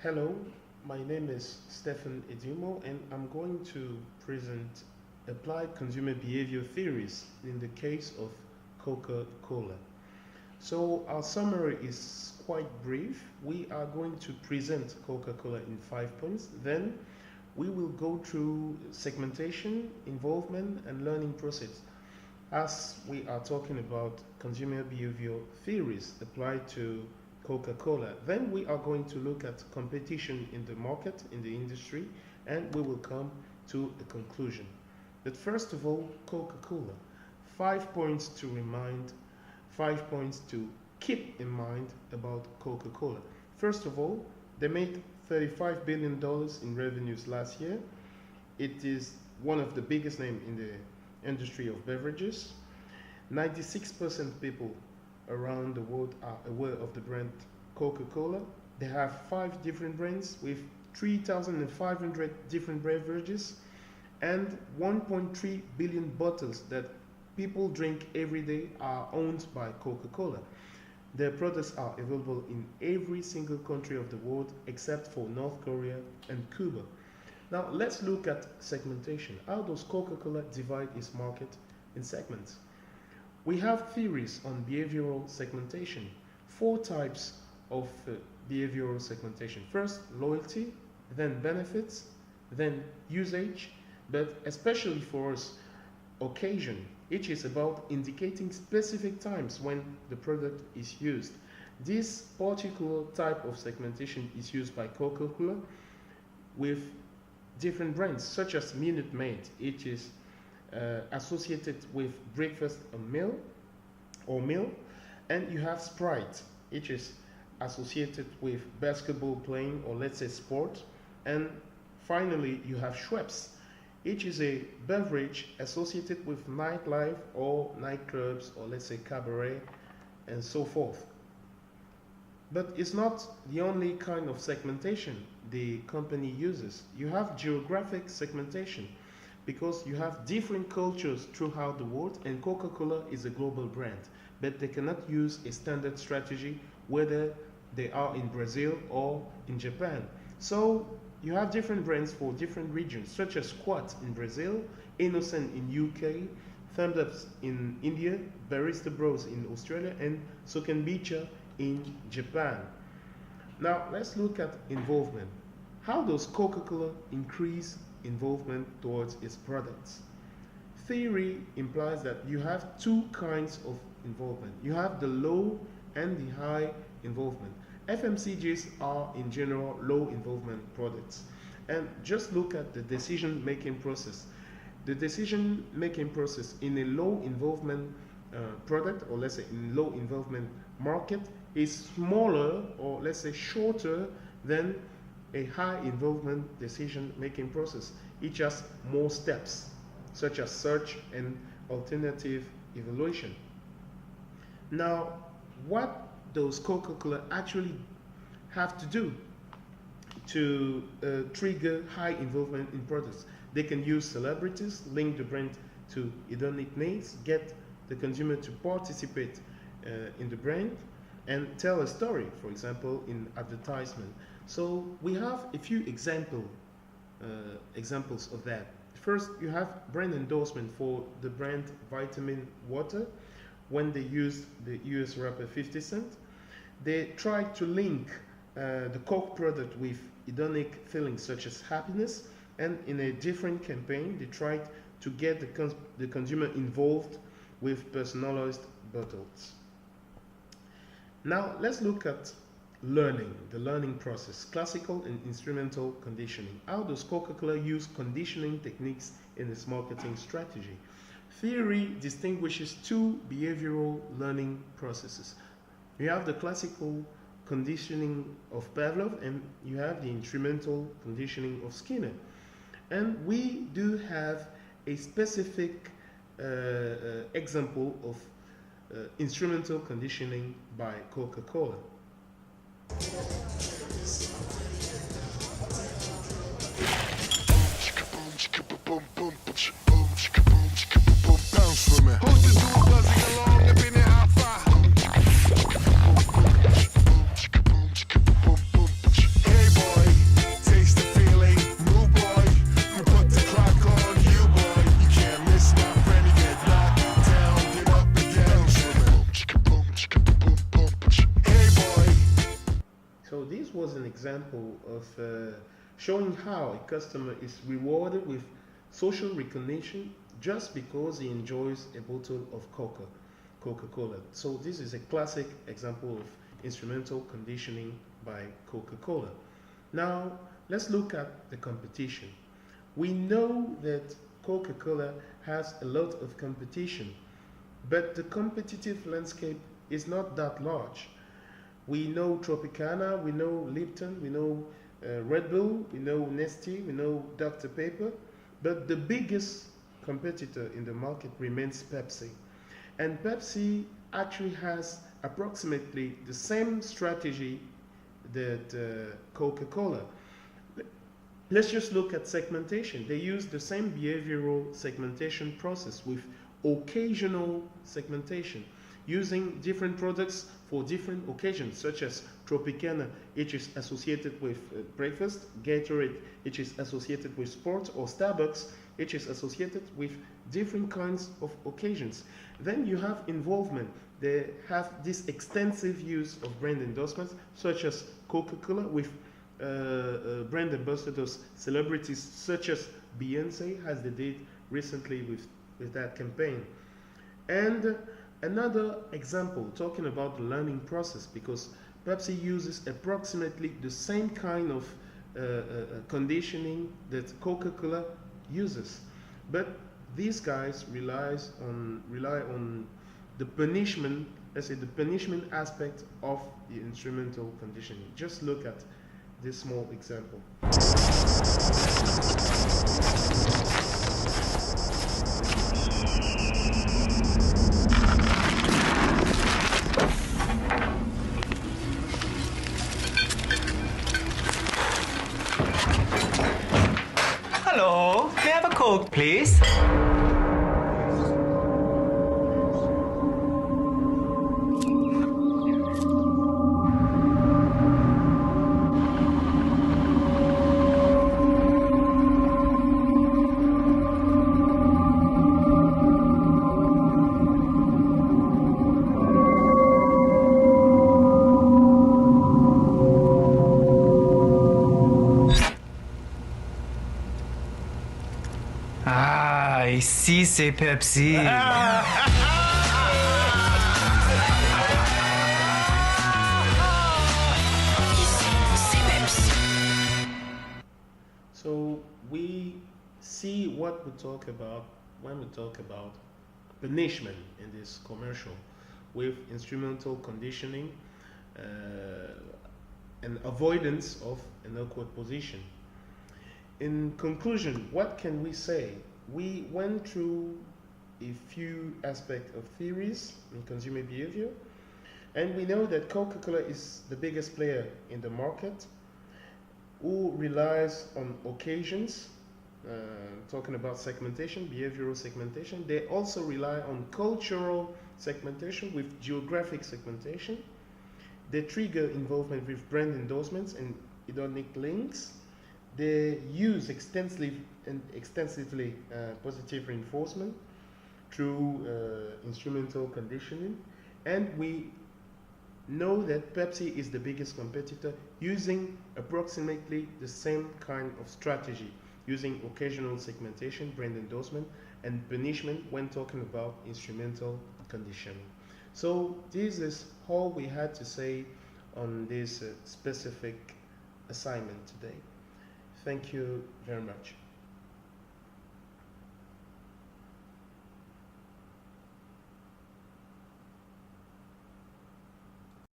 Hello, my name is Stefan Edumo and I'm going to present applied consumer behavior theories in the case of Coca-Cola. So our summary is quite brief. We are going to present Coca-Cola in 5 points. Then we will go through segmentation, involvement and learning process. As we are talking about consumer behavior theories applied to Coca-Cola. Then we are going to look at competition in the market, in the industry, and we will come to a conclusion. But first of all, Coca-Cola. 5 points to remind, 5 points to keep in mind about Coca-Cola. First of all, they made $35 billion in revenues last year. It is one of the biggest names in the industry of beverages. 96% people around the world are aware of the brand Coca-Cola. They have 5 different brands with 3,500 different beverages and 1.3 billion bottles that people drink every day are owned by Coca-Cola. Their products are available in every single country of the world except for North Korea and Cuba. Now let's look at segmentation. How does Coca-Cola divide its market in segments? We have theories on behavioral segmentation. 4 types of behavioral segmentation. First, loyalty, then benefits, then usage, but especially for us, occasion. Each is about indicating specific times when the product is used. This particular type of segmentation is used by Coca-Cola with different brands, such as Minute Maid. It is associated with breakfast or meal, and you have Sprite, which is associated with basketball playing or let's say sport, and finally you have Schweppes, which is a beverage associated with nightlife or nightclubs or let's say cabaret and so forth. But it's not the only kind of segmentation the company uses. You have geographic segmentation, because you have different cultures throughout the world, and Coca-Cola is a global brand, but they cannot use a standard strategy whether they are in Brazil or in Japan. So you have different brands for different regions, such as Squat in Brazil, Innocent in UK, Thumbs Ups in India, Barista Bros in Australia, and Sokenbicha in Japan. Now let's look at involvement. How does Coca-Cola increase involvement towards its products? Theory implies that you have 2 kinds of involvement. You have the low and the high involvement. FMCGs are in general low involvement products. And just look at the decision making process. The decision making process in a low involvement product, or let's say in low involvement market, is smaller or let's say shorter than a high involvement decision making process. It has more steps, such as search and alternative evaluation. Now, what does Coca-Cola actually have to do to trigger high involvement in products? They can use celebrities, link the brand to hedonic needs, get the consumer to participate in the brand, and tell a story, for example, in advertisement. So we have a few examples of that. First, you have brand endorsement for the brand Vitamin Water. When they used the US rapper 50 Cent, they tried to link the Coke product with hedonic feelings such as happiness, and in a different campaign, they tried to get the consumer involved with personalized bottles. Now, let's look at learning, the learning process, classical and instrumental conditioning. How does Coca-Cola use conditioning techniques in its marketing strategy? Theory distinguishes 2 behavioral learning processes. You have the classical conditioning of Pavlov, and you have the instrumental conditioning of Skinner. And we do have a specific example of instrumental conditioning by Coca-Cola. Bounce with me. Who's the dude buzzing along up in the hot fire? Hey boy. So this was an example of showing how a customer is rewarded with social recognition just because he enjoys a bottle of Coca-Cola. So this is a classic example of instrumental conditioning by Coca-Cola. Now let's look at the competition. We know that Coca-Cola has a lot of competition, but the competitive landscape is not that large. We know Tropicana, we know Lipton, we know Red Bull, we know Nestle, we know Dr. Pepper, but the biggest competitor in the market remains Pepsi. And Pepsi actually has approximately the same strategy that Coca-Cola. Let's just look at segmentation. They use the same behavioral segmentation process with occasional segmentation, using different products for different occasions, such as Tropicana, which is associated with breakfast, Gatorade, which is associated with sports, or Starbucks, which is associated with different kinds of occasions. Then you have involvement. They have this extensive use of brand endorsements, such as Coca-Cola, with brand ambassadors, celebrities such as Beyonce, as they did recently with that campaign. And another example, talking about the learning process, because Pepsi uses approximately the same kind of conditioning that Coca-Cola uses, but these guys rely on the punishment, let's say the punishment aspect of the instrumental conditioning. Just look at this small example. Hello, may I have a Coke, please? Ah, ici c'est Pepsi. So we see what we talk about when we talk about punishment in this commercial, with instrumental conditioning and avoidance of an awkward position. In conclusion, what can we say? We went through a few aspects of theories in consumer behavior, and we know that Coca-Cola is the biggest player in the market, who relies on occasions, talking about segmentation, behavioral segmentation. They also rely on cultural segmentation with geographic segmentation. They trigger involvement with brand endorsements and hedonic links. They use extensively positive reinforcement through instrumental conditioning. And we know that Pepsi is the biggest competitor, using approximately the same kind of strategy, using occasional segmentation, brand endorsement, and punishment when talking about instrumental conditioning. So this is all we had to say on this specific assignment today. Thank you very much.